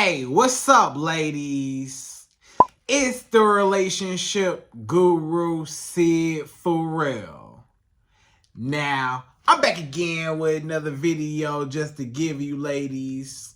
Hey, what's up, ladies? It's the relationship guru, Sydd Ferrell. Now, I'm back again with another video just to give you ladies.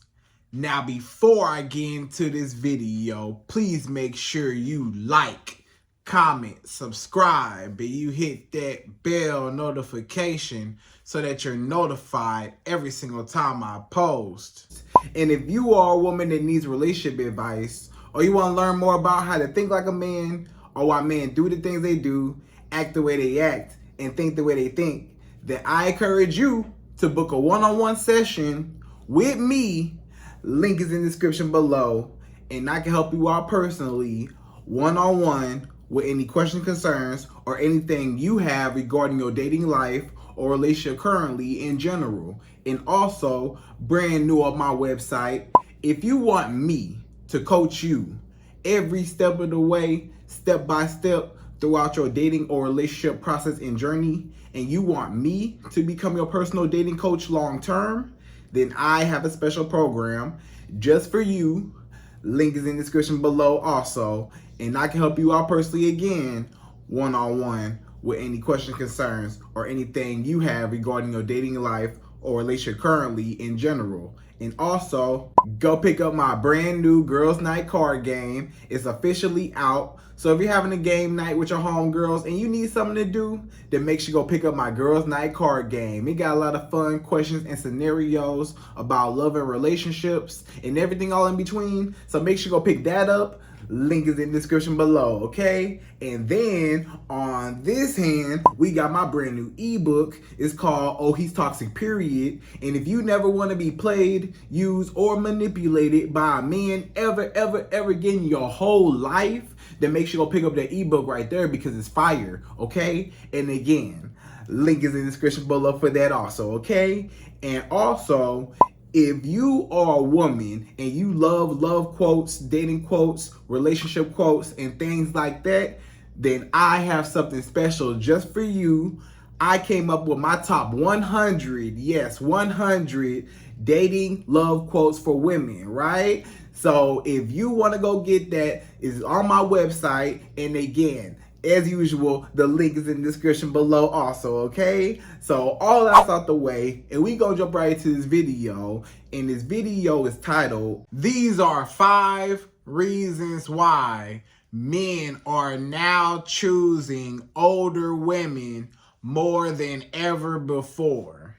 Now, before I get into this video, please make sure you like, comment, subscribe, and you hit that bell notification so that you're notified every single time I post. And if you are a woman that needs relationship advice, or you want to learn more about how to think like a man, or why men do the things they do, act the way they act, and think the way they think, then I encourage you to book a one-on-one session with me. Link is in the description below, and I can help you out personally, one-on-one, with any questions, concerns, or anything you have regarding your dating life or relationship currently in general. And also, brand new on my website, if you want me to coach you every step of the way, step by step, throughout your dating or relationship process and journey, and you want me to become your personal dating coach long term, then I have a special program just for you. Link is in the description below also, and I can help you out personally again, one-on-one, with any questions, concerns, or anything you have regarding your dating life or relationship currently in general. And also, go pick up my brand new Girls Night card game. It's officially out. So if you're having a game night with your homegirls and you need something to do, then make sure you go pick up my Girls Night card game. It got a lot of fun questions and scenarios about love and relationships and everything all in between. So make sure you go pick that up. Link is in the description below, okay? And then on this hand, we got my brand new ebook. It's called Oh He's Toxic Period. And if you never want to be played, used, or manipulated by a man ever again in your whole life, then make sure you go pick up that ebook right there because it's fire, okay? And again, link is in the description below for that also, okay? And also, if you are a woman and you love quotes, dating quotes, relationship quotes, and things like that, then I have something special just for you. I came up with my top 100, yes, 100 dating love quotes for women, right? So if you want to go get that, it's on my website. And again, as usual, the link is in the description below also, okay? So all that's out the way, and we gonna jump right into this video. And this video is titled, These Are 5 Reasons Why Men Are Now Choosing Older Women More Than Ever Before.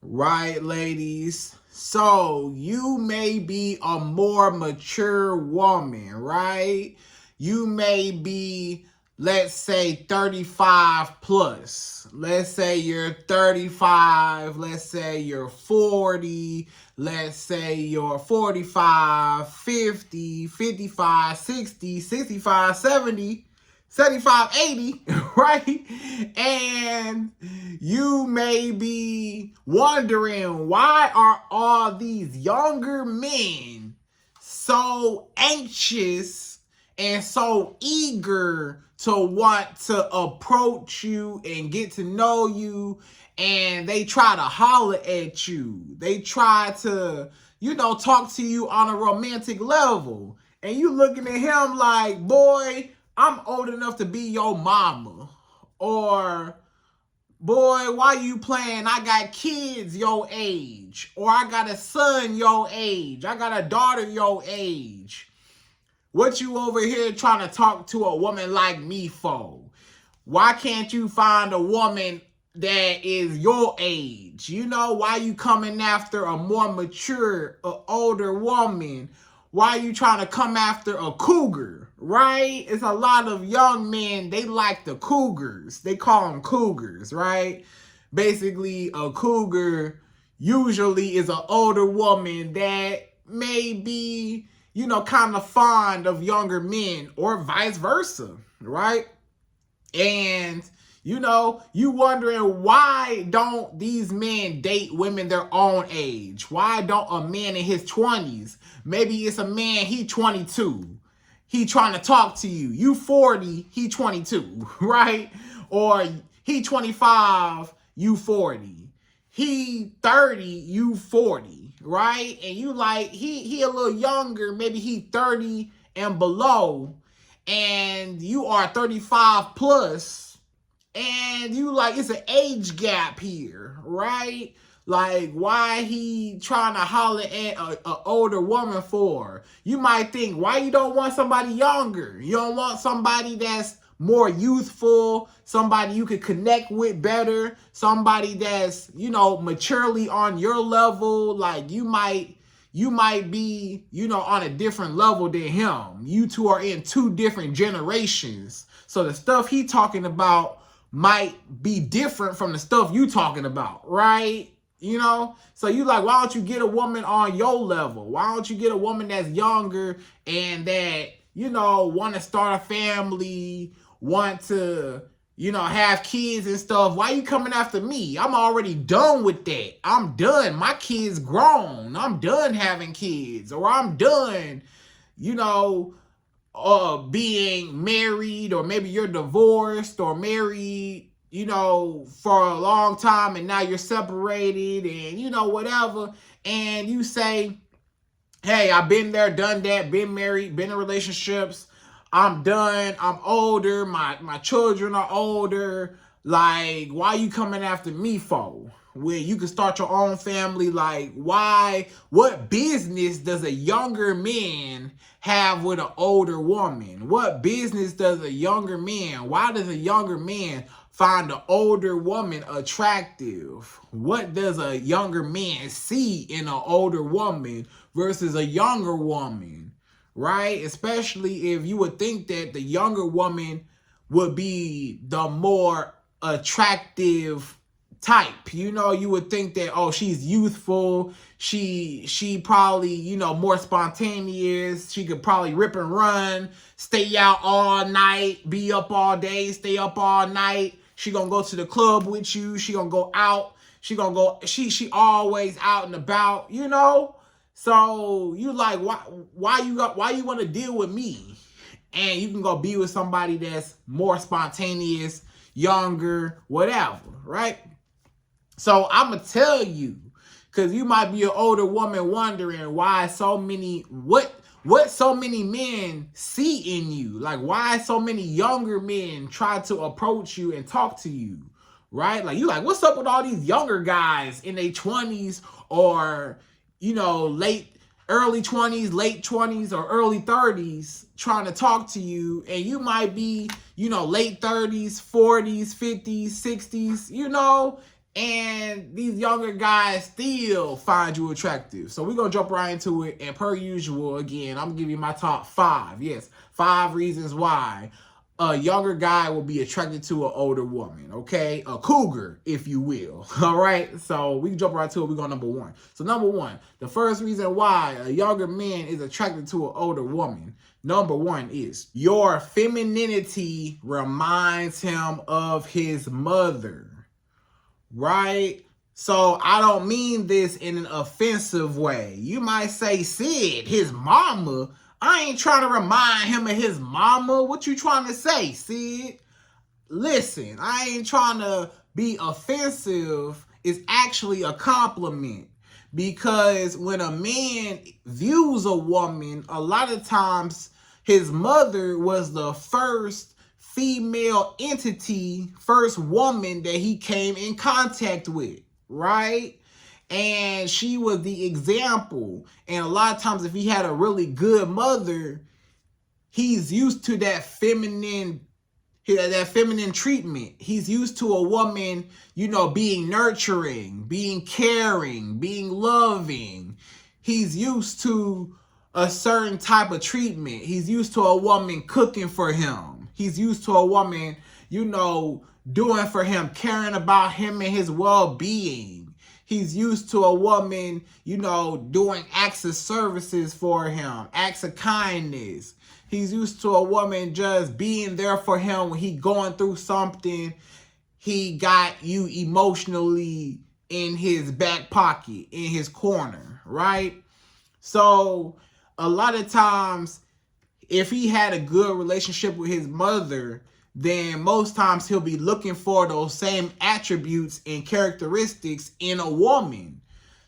Right, ladies? So you may be a more mature woman, right? You may be, let's say, 35 plus. Let's say you're 35. Let's say you're 40. Let's say you're 45, 50, 55, 60, 65, 70, 75, 80, right? And you may be wondering, why are all these younger men so anxious and so eager to want to approach you and get to know you, and they try to holler at you. They try to, talk to you on a romantic level. And you looking at him like, boy, I'm old enough to be your mama. Or, boy, why you playing? I got kids your age. Or I got a son your age. I got a daughter your age. What you over here trying to talk to a woman like me for? Why can't you find a woman that is your age? Why you coming after a more mature, older woman? Why you trying to come after a cougar, right? It's a lot of young men, they like the cougars. They call them cougars, right? Basically, a cougar usually is an older woman that may be, kind of fond of younger men, or vice versa, right? And, you wondering, why don't these men date women their own age? Why don't a man in his 20s, maybe it's a man, he 22, he trying to talk to you. You 40, he 22, right? Or he 25, you 40. He 30, you 40, right? And you like, he a little younger, maybe he 30 and below, and you are 35 plus, and you like, it's an age gap here, right? Like, why he trying to holler at a older woman for? You might think, why you don't want somebody younger? You don't want somebody that's more youthful, somebody you could connect with better, somebody that's, you know, maturely on your level. Like, you might be, you know, on a different level than him. You two are in two different generations. So the stuff he talking about might be different from the stuff you talking about, right? You know, so you like, why don't you get a woman on your level? Why don't you get a woman that's younger and that, you know, want to start a family, want to, you know, have kids and stuff? Why you coming after me? I'm already done with that. I'm done. My kids grown. I'm done having kids, or I'm done, you know, being married, or maybe you're divorced or married, you know, for a long time, and now you're separated and, you know, whatever. And you say, hey, I've been there, done that, been married, been in relationships. I'm done. I'm older. My children are older. Like, why you coming after me for? When you can start your own family? Like, why? What business does a younger man have with an older woman? What business does a younger man? Why does a younger man find an older woman attractive? What does a younger man see in an older woman versus a younger woman, right? Especially if you would think that the younger woman would be the more attractive type. You know, you would think that, oh, she's youthful. She probably, you know, more spontaneous. She could probably rip and run, stay out all night, be up all day, stay up all night. She gonna go to the club with you. She gonna go out. She always out and about, you know? So you like, why you want to deal with me? And you can go be with somebody that's more spontaneous, younger, whatever, right? So I'm going to tell you, because you might be an older woman wondering why so many, what so many men see in you. Like, why so many younger men try to approach you and talk to you, right? Like, you like, what's up with all these younger guys in their 20s, or, you know, early 20s, late 20s, or early 30s trying to talk to you, and you might be, you know, late 30s, 40s, 50s, 60s, you know, and these younger guys still find you attractive. So we're going to jump right into it. And per usual, again, I'm going to give you my top 5. Yes, 5 reasons why a younger guy will be attracted to an older woman, okay? A cougar, if you will, all right? So we can jump right to it. We go number 1. So number 1, the first reason why a younger man is attracted to an older woman, number 1 is your femininity reminds him of his mother, right? So I don't mean this in an offensive way. You might say, Syd, his mama? I ain't trying to remind him of his mama. What you trying to say, Syd? Listen, I ain't trying to be offensive. It's actually a compliment. Because when a man views a woman, a lot of times his mother was the first female entity, first woman that he came in contact with, right? And she was the example. And a lot of times if he had a really good mother, he's used to that feminine treatment. He's used to a woman, you know, being nurturing, being caring, being loving. He's used to a certain type of treatment. He's used to a woman cooking for him. He's used to a woman, you know, doing for him, caring about him and his well-being. He's used to a woman, you know, doing acts of services for him, acts of kindness. He's used to a woman just being there for him when he going through something. He got you emotionally in his back pocket, in his corner, right? So a lot of times, if he had a good relationship with his mother, then most times he'll be looking for those same attributes and characteristics in a woman.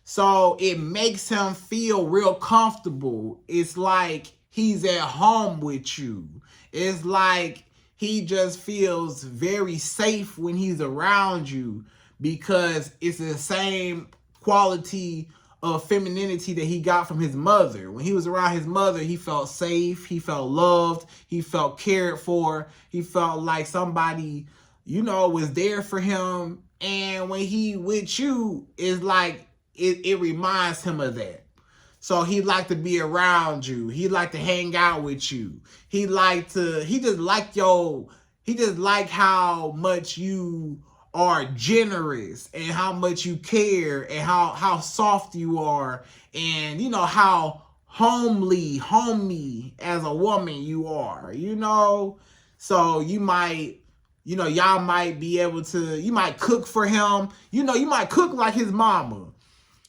So it makes him feel real comfortable. It's like he's at home with you. It's like he just feels very safe when he's around you because it's the same quality of femininity that he got from his mother. When he was around his mother, he felt safe, he felt loved, he felt cared for, he felt like somebody, was there for him. And when he with you, it's like it reminds him of that. So he like to be around you. He like to hang out with you. He just like how much you are generous and how much you care and how soft you are and how homey as a woman you are, So you might, y'all might be able to, you might cook for him. You might cook like his mama.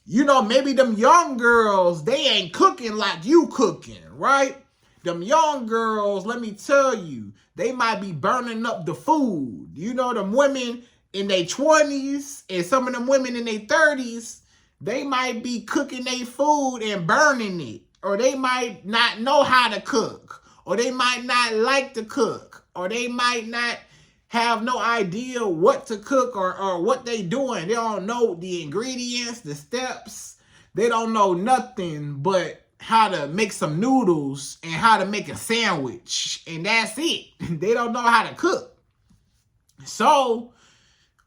Maybe them young girls, they ain't cooking like you cooking, right? Them young girls, let me tell you, they might be burning up the food. Them women in their 20s and some of them women in their 30s, they might be cooking their food and burning it. Or they might not know how to cook. Or they might not like to cook. Or they might not have no idea what to cook or what they doing. They don't know the ingredients, the steps. They don't know nothing but how to make some noodles and how to make a sandwich. And that's it. They don't know how to cook. So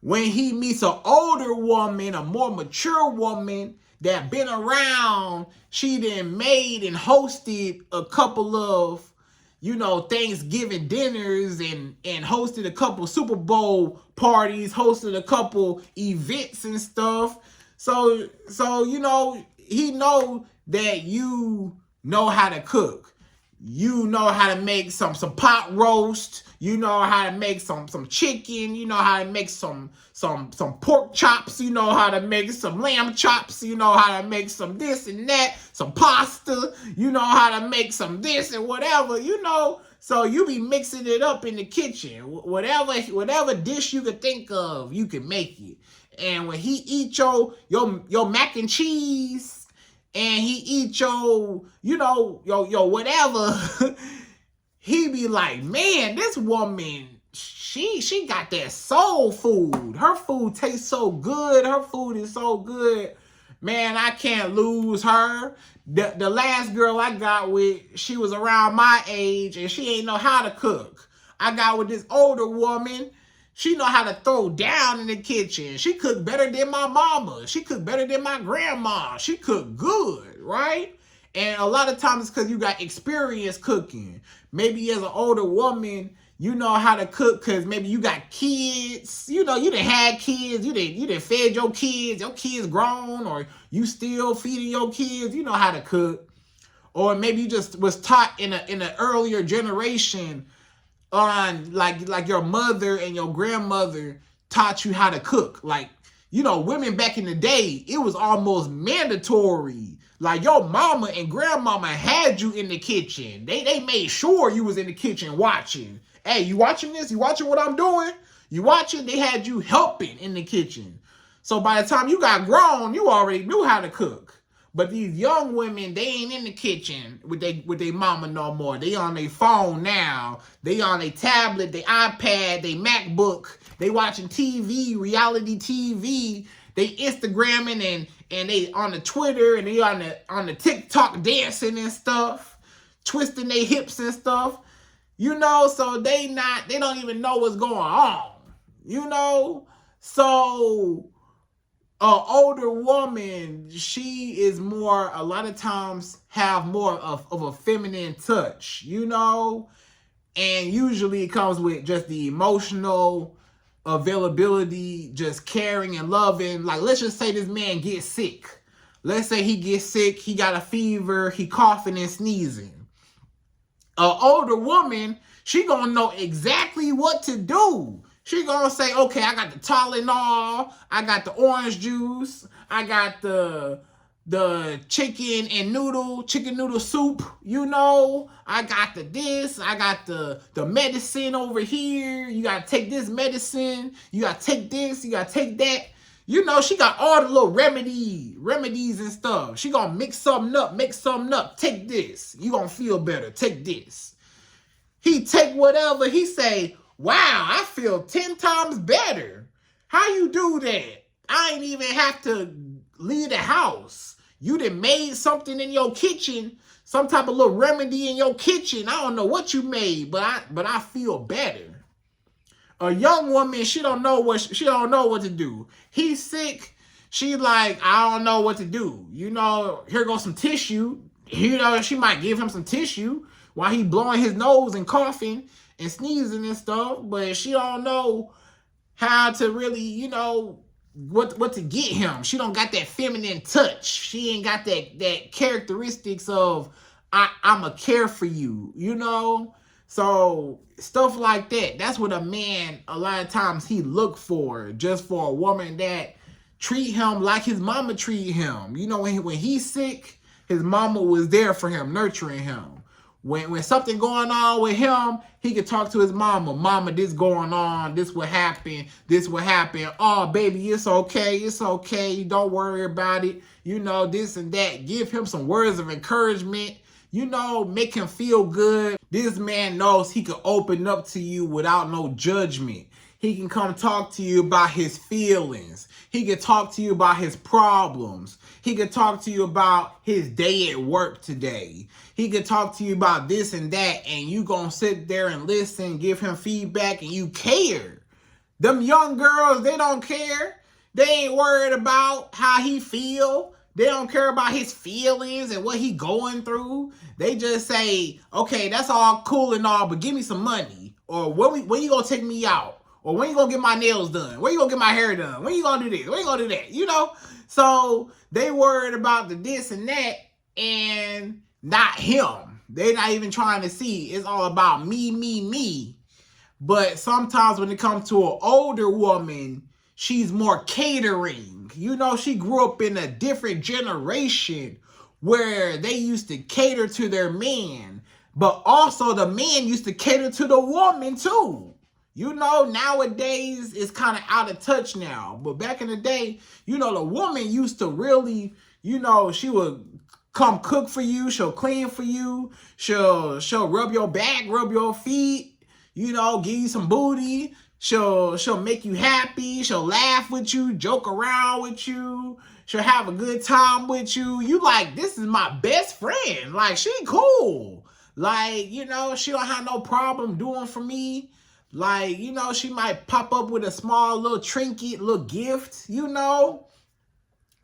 when he meets an older woman, a more mature woman that been around, she done made and hosted a couple of Thanksgiving dinners and hosted a couple Super Bowl parties, hosted a couple events and stuff. So he know that you know how to cook. You know how to make some pot roast. You know how to make some chicken. You know how to make some pork chops. You know how to make some lamb chops. You know how to make some this and that, some pasta. You know how to make some this and whatever. So you be mixing it up in the kitchen. Whatever dish you could think of, you can make it. And when he eat your mac and cheese, and he eat your whatever, he be like, man, this woman, she got that soul food. Her food tastes so good. Her food is so good. Man, I can't lose her. The last girl I got with, she was around my age, and she ain't know how to cook. I got with this older woman. She know how to throw down in the kitchen. She cook better than my mama. She cook better than my grandma. She cook good, right? And a lot of times it's because you got experience cooking. Maybe as an older woman, you know how to cook because maybe you got kids. You done had kids. You done fed your kids. Your kids grown, or you still feeding your kids. You know how to cook. Or maybe you just was taught in an earlier generation on like your mother and your grandmother taught you how to cook. Like, women back in the day, it was almost mandatory. Like your mama and grandmama had you in the kitchen. They made sure you was in the kitchen watching. Hey, you watching this? You watching what I'm doing? You watching? They had you helping in the kitchen. So by the time you got grown, you already knew how to cook. But these young women, they ain't in the kitchen with they mama no more. They on their phone now. They on their tablet, their iPad, their MacBook. They watching TV, reality TV. They Instagramming and they on the Twitter and they on the TikTok dancing and stuff, twisting their hips and stuff. So they don't even know what's going on. So an older woman, she is more, a lot of times have more of a feminine touch, and usually it comes with just the emotional availability, just caring and loving. Like, let's just say this man gets sick. Let's say he gets sick, he got a fever, he coughing and sneezing. An older woman, she gonna know exactly what to do. She gonna say, okay, I got the Tylenol, I got the orange juice, I got the chicken noodle soup, I got this, I got the medicine over here, you gotta take this medicine, you gotta take this, you gotta take that, You know, she got all the little remedies and stuff. She gonna mix something up. Take this. You gonna feel better. Take this. He take whatever. He say, wow, I feel 10 times better. How you do that? I ain't even have to leave the house. You done made something in your kitchen, some type of little remedy in your kitchen. I don't know what you made, but I feel better. A young woman, she don't know what to do. He's sick. She like, I don't know what to do. You know, here goes some tissue. You know, she might give him some tissue while he blowing his nose and coughing and sneezing and stuff, but she don't know how to really, you know, what to get him. She don't got that feminine touch. She ain't got that characteristics of I'ma care for you, you know? So stuff like that. That's what a man, a lot of times he look for, just for a woman that treat him like his mama treat him. You know, when he's sick, his mama was there for him, nurturing him. When something going on with him, he could talk to his mama. Mama, this going on. This what happened. This what happened. Oh, baby, it's okay. It's okay. Don't worry about it. You know, this and that. Give him some words of encouragement. You know, make him feel good. This man knows he can open up to you without no judgment. He can come talk to you about his feelings. He can talk to you about his problems. He can talk to you about his day at work today. He can talk to you about this and that, and you gonna sit there and listen, give him feedback, and you care. Them young girls, they don't care. They ain't worried about how he feel. They don't care about his feelings and what he going through. They just say, okay, that's all cool and all, but give me some money. Or when you gonna take me out? Or when you gonna get my nails done? When you gonna get my hair done? When you gonna do this? When you gonna do that? You know? So they worried about the this and that and not him. They not even trying to see. It's all about me. But sometimes when it comes to an older woman, she's more catering. You know, she grew up in a different generation where they used to cater to their man. But also the man used to cater to the woman too. You know, nowadays it's kind of out of touch now. But back in the day, you know, the woman used to really, you know, she would come cook for you. She'll clean for you. She'll rub your back, rub your feet, you know, give you some booty. She'll make you happy. She'll laugh with you, joke around with you. She'll have a good time with you. You like, this is my best friend. Like, she cool. Like, you know, she don't have no problem doing for me. Like, you know, she might pop up with a small little trinket, little gift, you know.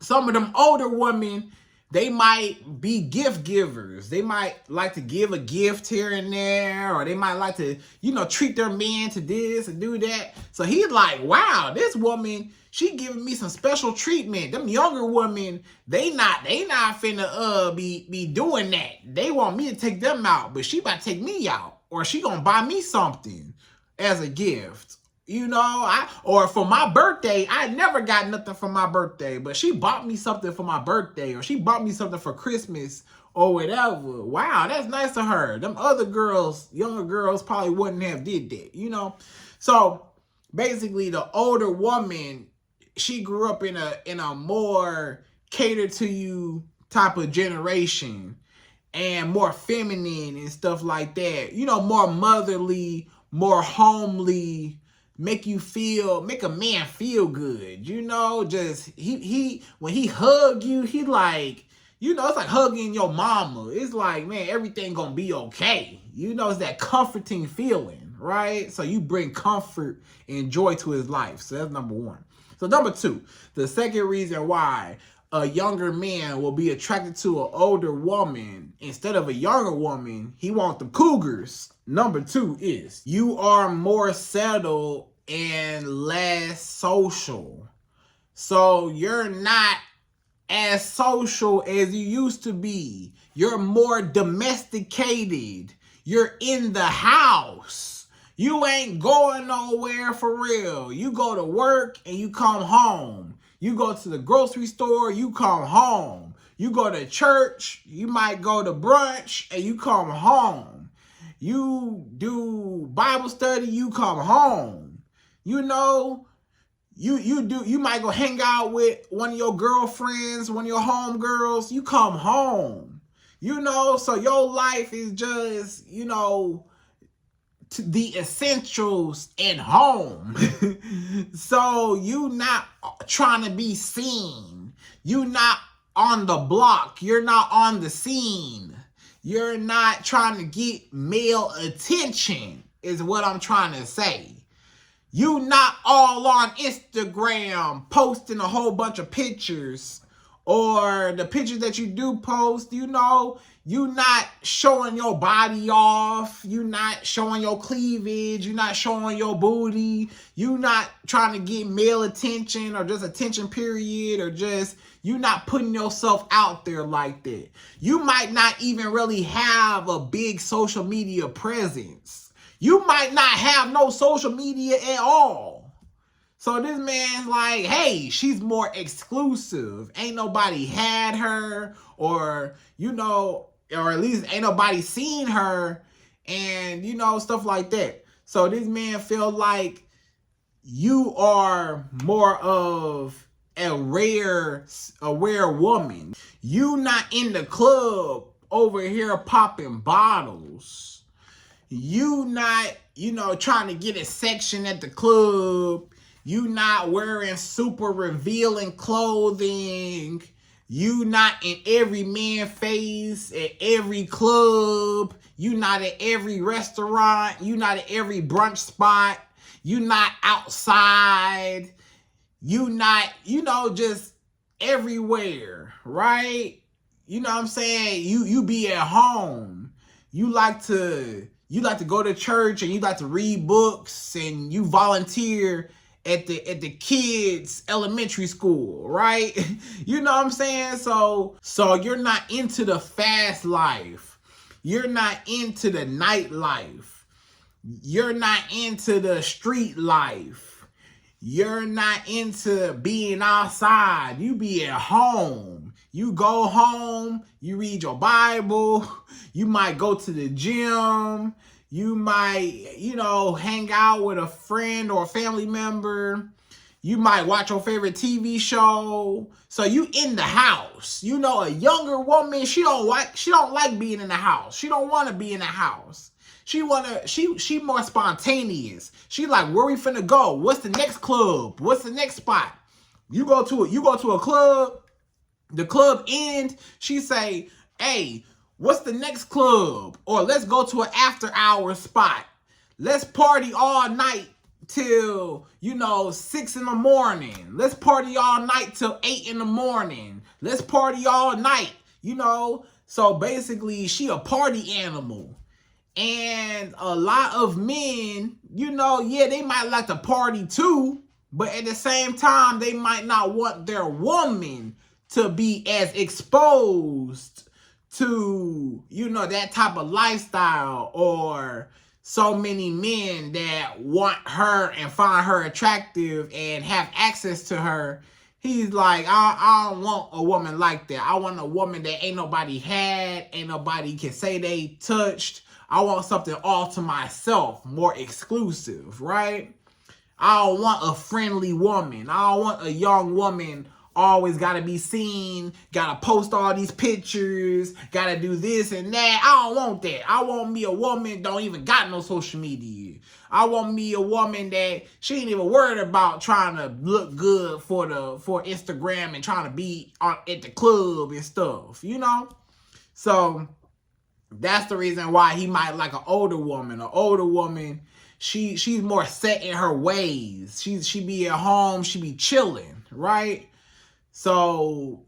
Some of them older women, they might be gift givers. They might like to give a gift here and there, or they might like to, you know, treat their man to this and do that. So he's like, wow, this woman, she giving me some special treatment. Them younger women, they not finna be doing that. They want me to take them out, but she about to take me out, or she gonna buy me something as a gift. You know, or for my birthday, I never got nothing for my birthday, but she bought me something for my birthday, or she bought me something for Christmas or whatever. Wow, that's nice of her. Them other girls, younger girls, probably wouldn't have did that, you know? So basically the older woman, she grew up in a more cater to you type of generation and more feminine and stuff like that. You know, more motherly, more homely, make a man feel good. You know, just he when he hug you, he like, you know, it's like hugging your mama. It's like, man, everything gonna be okay. You know, it's that comforting feeling, right? So you bring comfort and joy to his life. So that's number one. So number two, the second reason why a younger man will be attracted to an older woman instead of a younger woman, he wants the cougars. Number two is you are more settled and less social. So you're not as social as you used to be. You're more domesticated. You're in the house. You ain't going nowhere for real. You go to work and you come home. You go to the grocery store, you come home. You go to church, you might go to brunch and you come home. You do Bible study, you come home. You know, You might go hang out with one of your girlfriends, one of your homegirls. You come home, so your life is just, to the essentials at home. So you not trying to be seen. You not on the block. You're not on the scene. You're not trying to get male attention, is what I'm trying to say. You not all on Instagram posting a whole bunch of pictures, or the pictures that you do post, you not showing your body off. You not showing your cleavage. You not showing your booty. You not trying to get male attention or just attention period, or just you not putting yourself out there like that. You might not even really have a big social media presence. You might not have no social media at all. So this man's like, hey, she's more exclusive. Ain't nobody had her, or, or at least ain't nobody seen her, and, stuff like that. So this man feel like you are more of a rare woman. You not in the club over here popping bottles. You not, trying to get a section at the club. You not wearing super revealing clothing. You not in every man's face at every club. You not at every restaurant. You not at every brunch spot. You not outside. You not, just everywhere, right? You know what I'm saying? You be at home. You like to go to church, and you like to read books, and you volunteer at the kids' elementary school, right? You know what I'm saying? So you're not into the fast life. You're not into the nightlife. You're not into the street life. You're not into being outside. You be at home. You go home, you read your Bible, you might go to the gym, you might, hang out with a friend or a family member. You might watch your favorite TV show. So you in the house. A younger woman, she don't like being in the house. She don't want to be in the house. She more spontaneous. She like, where we finna go? What's the next club? What's the next spot? You go to a club. The club end, she say, hey, what's the next club? Or let's go to an after hour spot. Let's party all night till, 6 in the morning. Let's party all night till 8 in the morning. Let's party all night, So basically, she a party animal. And a lot of men, they might like to party too, but at the same time, they might not want their woman to be as exposed to, that type of lifestyle, or so many men that want her and find her attractive and have access to her. He's like, I don't want a woman like that. I want a woman that ain't nobody had, ain't nobody can say they touched. I want something all to myself, more exclusive, right? I don't want a friendly woman. I don't want a young woman always got to be seen, got to post all these pictures, got to do this and that. I don't want that. I want me a woman don't even got no social media. I want me a woman that she ain't even worried about trying to look good for Instagram and trying to be at the club and stuff, So that's the reason why he might like an older woman. An older woman, she's more set in her ways. She be at home, she be chilling, right? So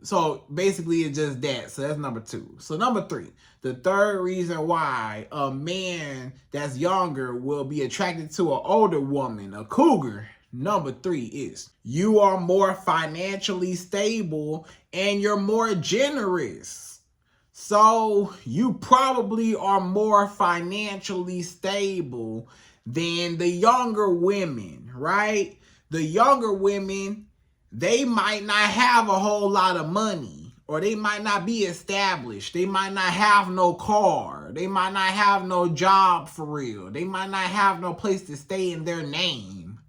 basically it's just that. So that's number 2. So number 3, the third reason why a man that's younger will be attracted to an older woman, a cougar, number 3 is you are more financially stable and you're more generous. So you probably are more financially stable than the younger women, right? The younger women, they might not have a whole lot of money, or they might not be established. They might not have no car. They might not have no job for real. They might not have no place to stay in their name.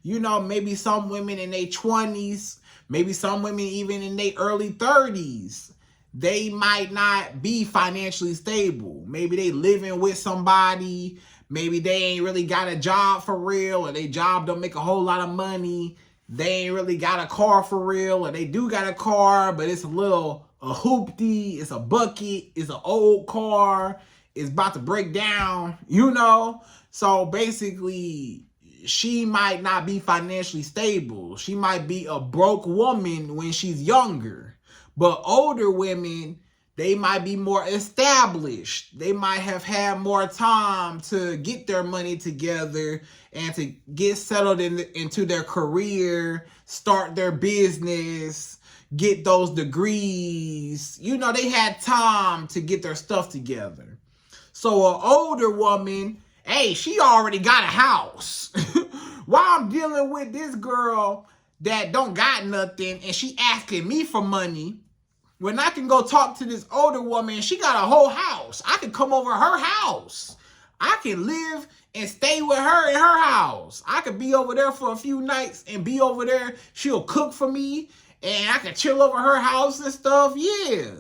You know, maybe some women in their 20s, maybe some women even in their early 30s, they might not be financially stable. Maybe they living with somebody. Maybe they ain't really got a job for real, or their job don't make a whole lot of money. They ain't really got a car for real, or they do got a car, but it's a hoopty, it's a bucket, it's an old car, it's about to break down, you know? So basically, she might not be financially stable. She might be a broke woman when she's younger. But older women, they might be more established. They might have had more time to get their money together and to get settled into their career, start their business, get those degrees. You know, they had time to get their stuff together. So an older woman, hey, she already got a house. While I'm dealing with this girl that don't got nothing and she asking me for money, when I can go talk to this older woman, she got a whole house. I can come over her house. I can live and stay with her in her house. I could be over there for a few nights and be over there. She'll cook for me and I can chill over her house and stuff. Yeah.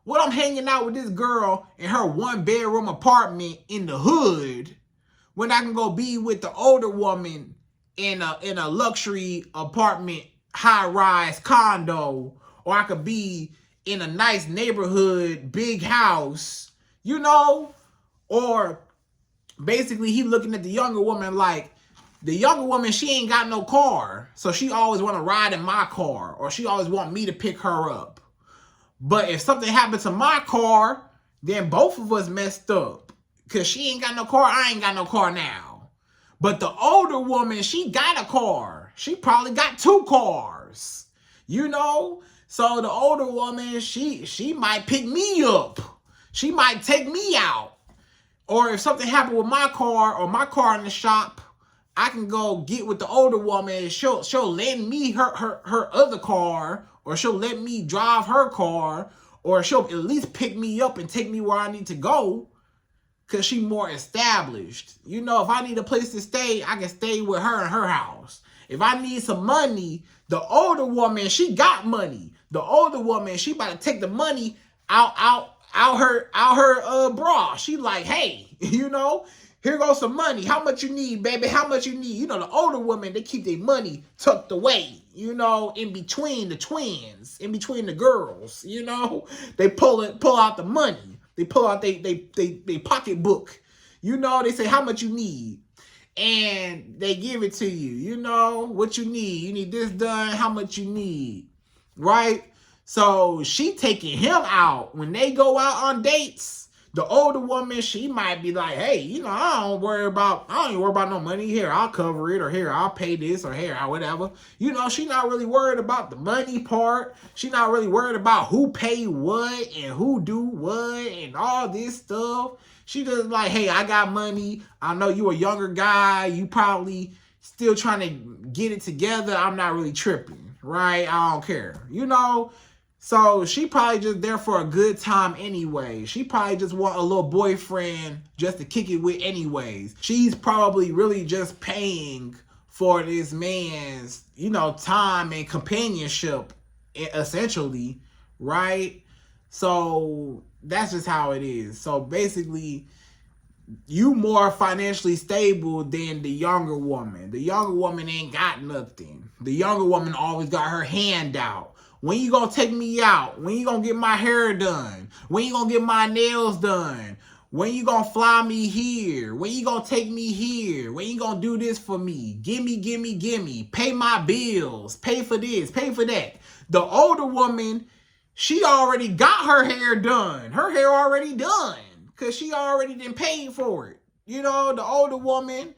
What I'm hanging out with this girl in her 1-bedroom apartment in the hood when I can go be with the older woman in a luxury apartment, high-rise condo, or I could be in a nice neighborhood, big house, you know? Or basically he looking at the younger woman like, the younger woman, she ain't got no car, so she always want to ride in my car, or she always want me to pick her up. But if something happened to my car, then both of us messed up. Because she ain't got no car, I ain't got no car now. But the older woman, she got a car. She probably got 2 cars, you know? So the older woman, she might pick me up. She might take me out. Or if something happened with my car or my car in the shop, I can go get with the older woman. She'll lend me her other car, or she'll let me drive her car, or she'll at least pick me up and take me where I need to go because she's more established. You know, if I need a place to stay, I can stay with her in her house. If I need some money, the older woman, she got money. The older woman, she about to take the money out her bra. She like, hey, you know, here goes some money. How much you need, baby? How much you need? You know, the older women, they keep their money tucked away, you know, in between the twins, in between the girls, you know. They pull out the money. They pull out they pocketbook. You know, they say, how much you need? And they give it to you. You know, what you need. You need this done. How much you need? Right? So she taking him out. When they go out on dates, the older woman, she might be like, hey, you know, I don't worry about no money. Here, I'll cover it, or here, I'll pay this, or here, or whatever. You know, she not really worried about the money part. She not really worried about who pay what and who do what and all this stuff. She just like, hey, I got money. I know you a younger guy. You probably still trying to get it together. I'm not really tripping, right? I don't care, you know? So she probably just there for a good time anyway. She probably just want a little boyfriend just to kick it with anyways. She's probably really just paying for this man's, you know, time and companionship, essentially, right? So that's just how it is. So basically, you more financially stable than the younger woman. The younger woman ain't got nothing. The younger woman always got her hand out. When you gonna take me out? When you gonna get my hair done? When you gonna get my nails done? When you gonna fly me here? When you gonna take me here? When you gonna do this for me? Gimme. Pay my bills. Pay for this. Pay for that. The older woman, she already got her hair done. Her hair already done. Because she already done paid for it. You know, the older woman,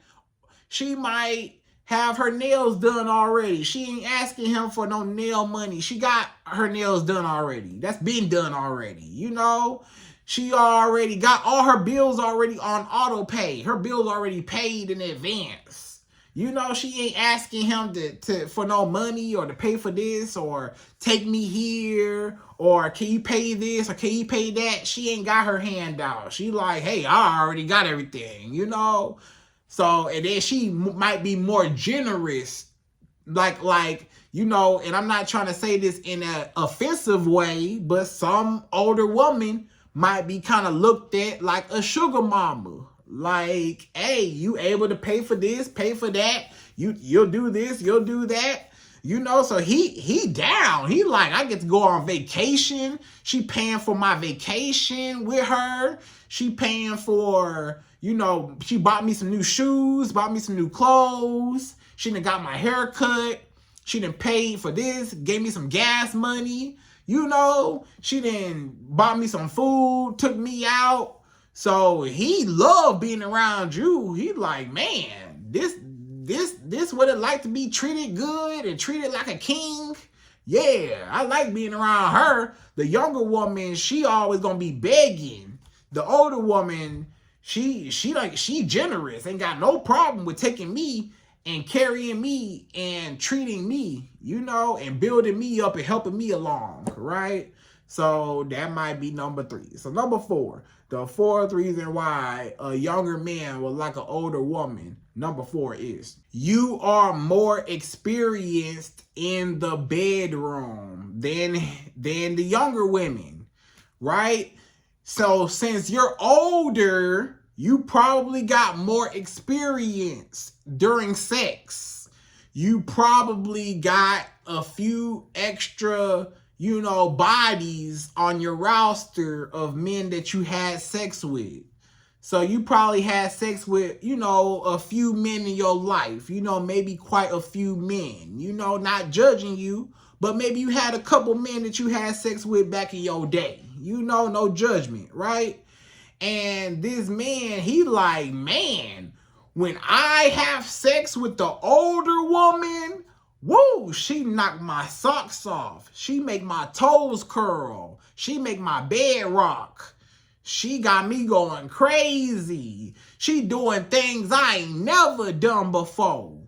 she might have her nails done already. She ain't asking him for no nail money. She got her nails done already. That's been done already. You know, she already got all her bills already on auto pay. Her bills already paid in advance. You know, she ain't asking him to for no money or to pay for this or take me here or can you pay this or can you pay that. She ain't got her hand out. She like, hey, I already got everything, you know. So, and then she might be more generous like, you know, and I'm not trying to say this in an offensive way, but some older woman might be kind of looked at like a sugar mama. Like, hey, you able to pay for this, pay for that. You'll do this, you'll do that. You know, so he down. He like, I get to go on vacation. She paying for my vacation with her. She paying for, you know, she bought me some new shoes, bought me some new clothes. She done got my hair cut. She done paid for this, gave me some gas money. You know, she done bought me some food, took me out. So he loved being around you. He like, man, this what it like to be treated good and treated like a king. Yeah, I like being around her. The younger woman, she always gonna be begging. The older woman, she generous. Ain't got no problem with taking me and carrying me and treating me, you know, and building me up and helping me along, right? So that might be number 3. So number 4, the 4th reason why a younger man would like an older woman, number 4 is you are more experienced in the bedroom than the younger women, right? So since you're older, you probably got more experience during sex. You probably got a few extra, you know, bodies on your roster of men that you had sex with. So you probably had sex with, you know, a few men in your life, you know, maybe quite a few men, you know, not judging you, but maybe you had a couple men that you had sex with back in your day, you know, no judgment, right? And this man, he like, man, when I have sex with the older woman, woo, she knock my socks off. She make my toes curl. She make my bed rock. She got me going crazy. She doing things I ain't never done before.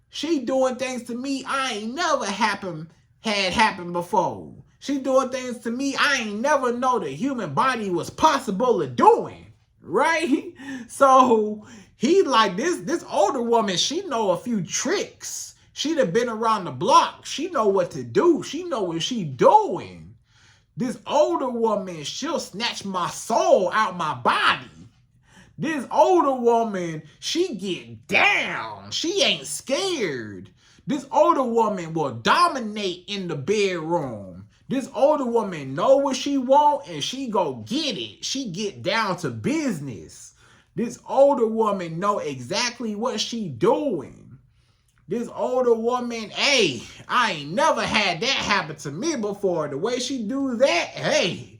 She doing things to me I ain't never had happen before. She doing things to me I ain't never know the human body was possible of doing, right? So he like, this older woman, she know a few tricks. She'd have been around the block. She know what to do. She know what she doing. This older woman, she'll snatch my soul out my body. This older woman, she get down. She ain't scared. This older woman will dominate in the bedroom. This older woman know what she want and she go get it. She get down to business. This older woman know exactly what she doing. This older woman, hey, I ain't never had that happen to me before. The way she do that, hey.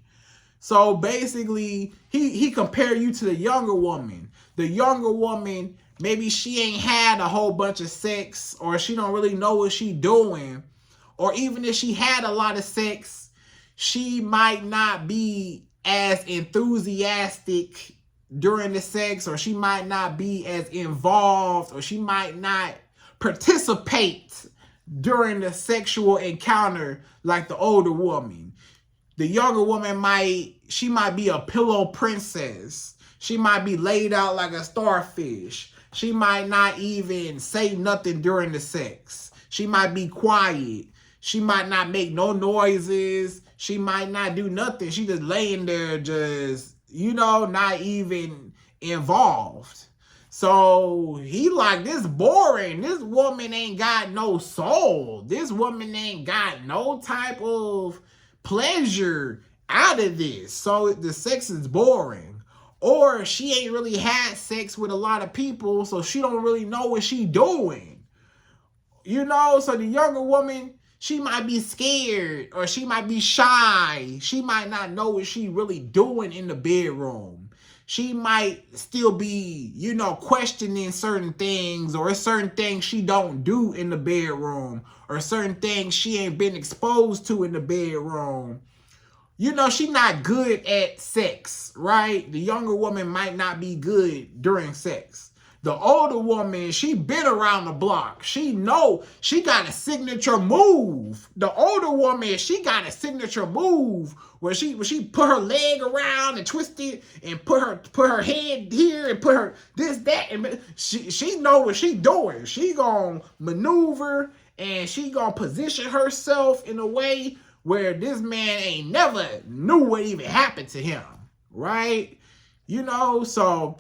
So basically, he compare you to the younger woman. The younger woman, maybe she ain't had a whole bunch of sex, or she don't really know what she doing. Or even if she had a lot of sex, she might not be as enthusiastic during the sex, or she might not be as involved, or she might not participate during the sexual encounter like the older woman. The younger woman might be a pillow princess. She might be laid out like a starfish. She might not even say nothing during the sex. She might be quiet. She might not make no noises. She might not do nothing. She just laying there, just, you know, not even involved. So he like, this boring. This woman ain't got no soul. This woman ain't got no type of pleasure out of this. So the sex is boring. Or she ain't really had sex with a lot of people, so she don't really know what she doing. You know, so the younger woman, she might be scared, or she might be shy. She might not know what she really doing in the bedroom. She might still be, you know, questioning certain things, or certain things she don't do in the bedroom, or certain things she ain't been exposed to in the bedroom. You know, she not good at sex, right? The younger woman might not be good during sex. The older woman, she been around the block. She know she got a signature move. The older woman, she got a signature move where she put her leg around and twist it and put her head here and put her this, that, and she know what she doing. She gonna maneuver and she gonna position herself in a way where this man ain't never knew what even happened to him, right? You know, so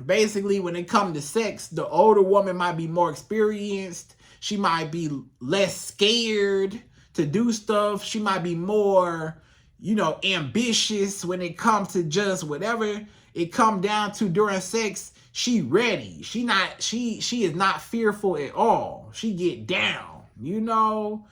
basically when it comes to sex, the older woman might be more experienced. She might be less scared to do stuff. She might be more, you know, ambitious when it comes to just whatever it come down to during sex. She ready. She is not fearful at all. She get down, you know.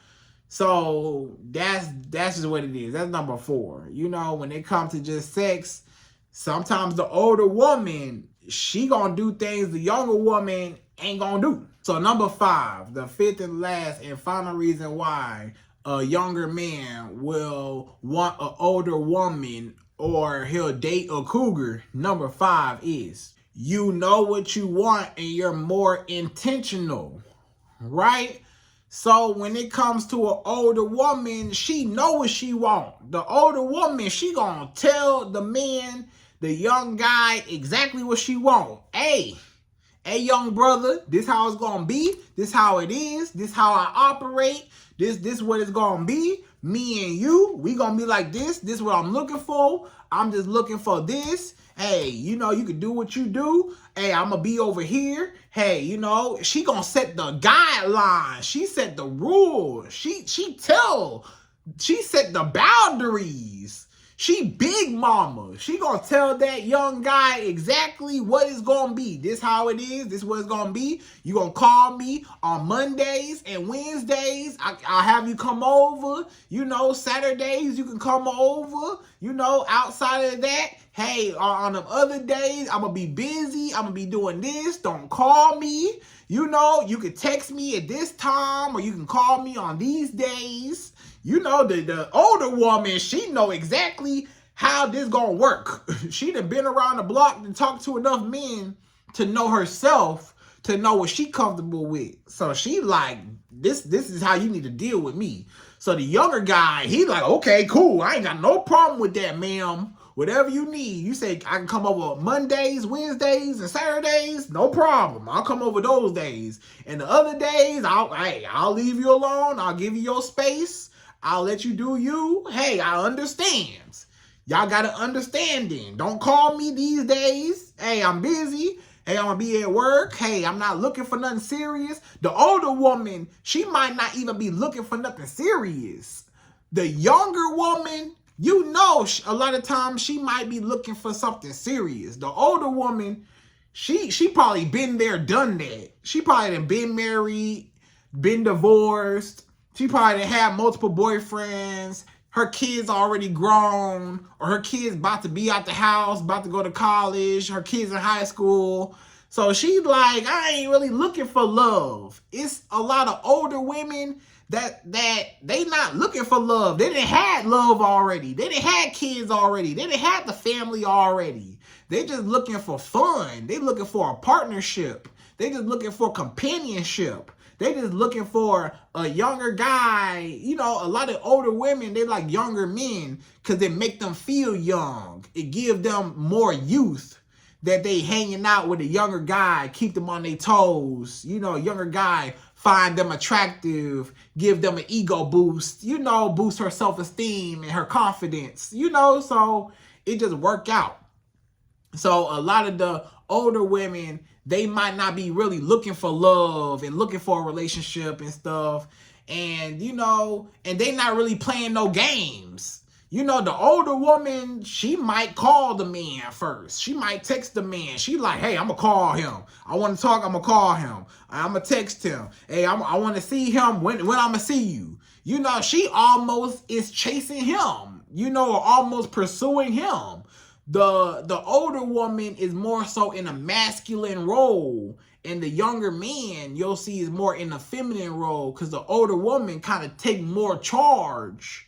So that's just what it is. That's number 4. You know, when it comes to just sex, sometimes the older woman, she gonna do things the younger woman ain't gonna do. So number 5, the 5th and last and final reason why a younger man will want an older woman or he'll date a cougar, number 5 is you know what you want and you're more intentional, right? So when it comes to an older woman, she know what she want. The older woman, she gonna tell the man, the young guy, exactly what she want. Hey, young brother, this how it's gonna be. This how it is. This how I operate. This what it's gonna be. Me and you, we gonna be like this. This what I'm looking for. I'm just looking for this. Hey, you know, you can do what you do. Hey, I'm gonna be over here. Hey, you know, she gonna set the guidelines. She set the rules. She set the boundaries. She big mama. She gonna tell that young guy exactly what it's gonna be. This how it is. This what it's gonna be. You gonna call me on Mondays and Wednesdays. I'll have you come over. You know, Saturdays you can come over. You know, outside of that, hey, on them other days, I'm gonna be busy. I'm gonna be doing this. Don't call me. You know, you can text me at this time or you can call me on these days. You know, the older woman, she know exactly how this gonna work. She done been around the block and talked to enough men to know herself, to know what she comfortable with. So she like, this is how you need to deal with me. So the younger guy, he like, okay, cool. I ain't got no problem with that, ma'am. Whatever you need. You say I can come over Mondays, Wednesdays, and Saturdays. No problem. I'll come over those days. And the other days, I'll leave you alone. I'll give you your space. I'll let you do you. Hey, I understand. Y'all got to understand then. Don't call me these days. Hey, I'm busy. Hey, I'm going to be at work. Hey, I'm not looking for nothing serious. The older woman, she might not even be looking for nothing serious. The younger woman, you know, a lot of times she might be looking for something serious. The older woman, she probably been there, done that. She probably done been married, been divorced. She probably done had multiple boyfriends. Her kids already grown, or her kids about to be out the house, about to go to college. Her kids in high school. So she's like, I ain't really looking for love. It's a lot of older women that they not looking for love. They done had love already. They done had kids already. They done had the family already. They just looking for fun. They looking for a partnership. They just looking for companionship. They just looking for a younger guy. You know, a lot of older women, they like younger men because it make them feel young. It give them more youth that they hanging out with a younger guy, keep them on their toes. You know, a younger guy find them attractive, give them an ego boost, you know, boost her self-esteem and her confidence, you know, so it just work out. So a lot of the older women, they might not be really looking for love and looking for a relationship and stuff. And, you know, and they not really playing no games. You know, the older woman, she might call the man first. She might text the man. She like, hey, I'm going to call him. I want to talk. I'm going to call him. I'm going to text him. Hey, I want to see him when I'm going to see you. You know, she almost is chasing him, you know, or almost pursuing him. The older woman is more so in a masculine role, and the younger man you'll see is more in a feminine role, because the older woman kind of take more charge,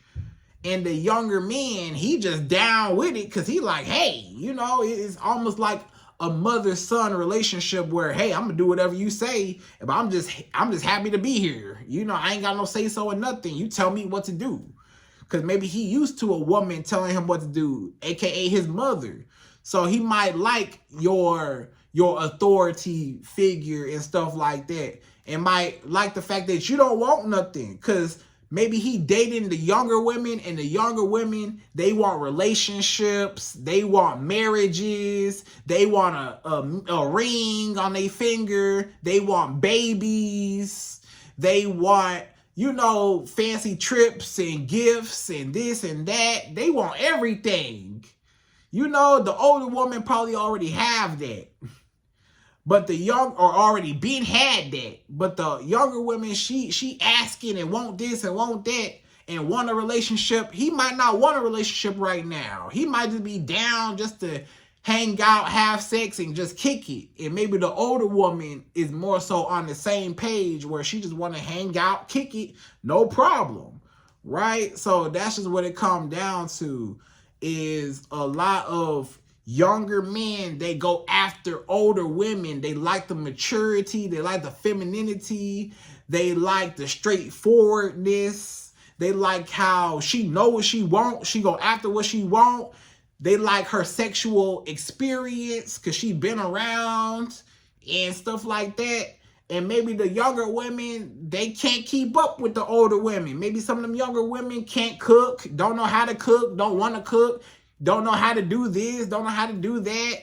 and the younger man, he just down with it because he like, hey, you know, it's almost like a mother-son relationship where, hey, I'm gonna do whatever you say, but I'm just happy to be here. You know, I ain't got no say so or nothing. You tell me what to do. Because maybe he used to a woman telling him what to do, aka his mother. So he might like your authority figure and stuff like that. and might like the fact that you don't want nothing, because maybe he dating the younger women, and the younger women, they want relationships, they want marriages, they want a ring on their finger, they want babies, they want, you know, fancy trips and gifts and this and that. They want everything. You know, the older woman probably already have that. But the young, or already been had that. But the younger women, she asking and want this and want that and want a relationship. He might not want a relationship right now. He might just be down just to hang out, have sex, and just kick it. And maybe the older woman is more so on the same page where she just want to hang out, kick it, no problem. Right? So that's just what it comes down to, is a lot of younger men, they go after older women. They like the maturity, they like the femininity, they like the straightforwardness, they like how she know what she want, she go after what she want. They like her sexual experience because she been around and stuff like that. And maybe the younger women, they can't keep up with the older women. Maybe some of them younger women can't cook, don't know how to cook, don't want to cook, don't know how to do this, don't know how to do that.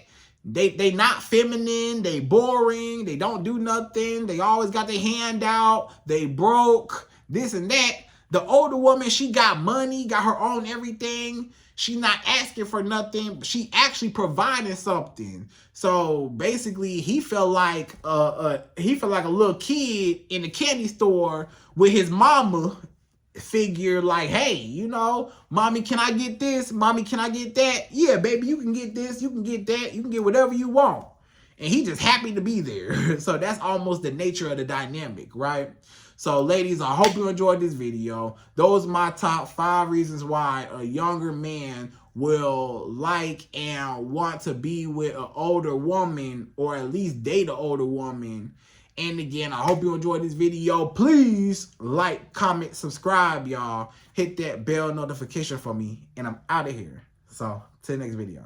They not feminine, they boring, they don't do nothing, they always got their hand out, they broke, this and that. The older woman, she got money, got her own everything. She not asking for nothing, but she actually providing something. So basically, he felt like a little kid in the candy store with his mama. Figure like, hey, you know, mommy, can I get this? Mommy, can I get that? Yeah, baby, you can get this, you can get that, you can get whatever you want. And he just happy to be there. So that's almost the nature of the dynamic, right? So ladies, I hope you enjoyed this video. Those are my top 5 reasons why a younger man will like and want to be with an older woman, or at least date an older woman. And again, I hope you enjoyed this video. Please like, comment, subscribe, y'all. Hit that bell notification for me. And I'm out of here. So, till the next video.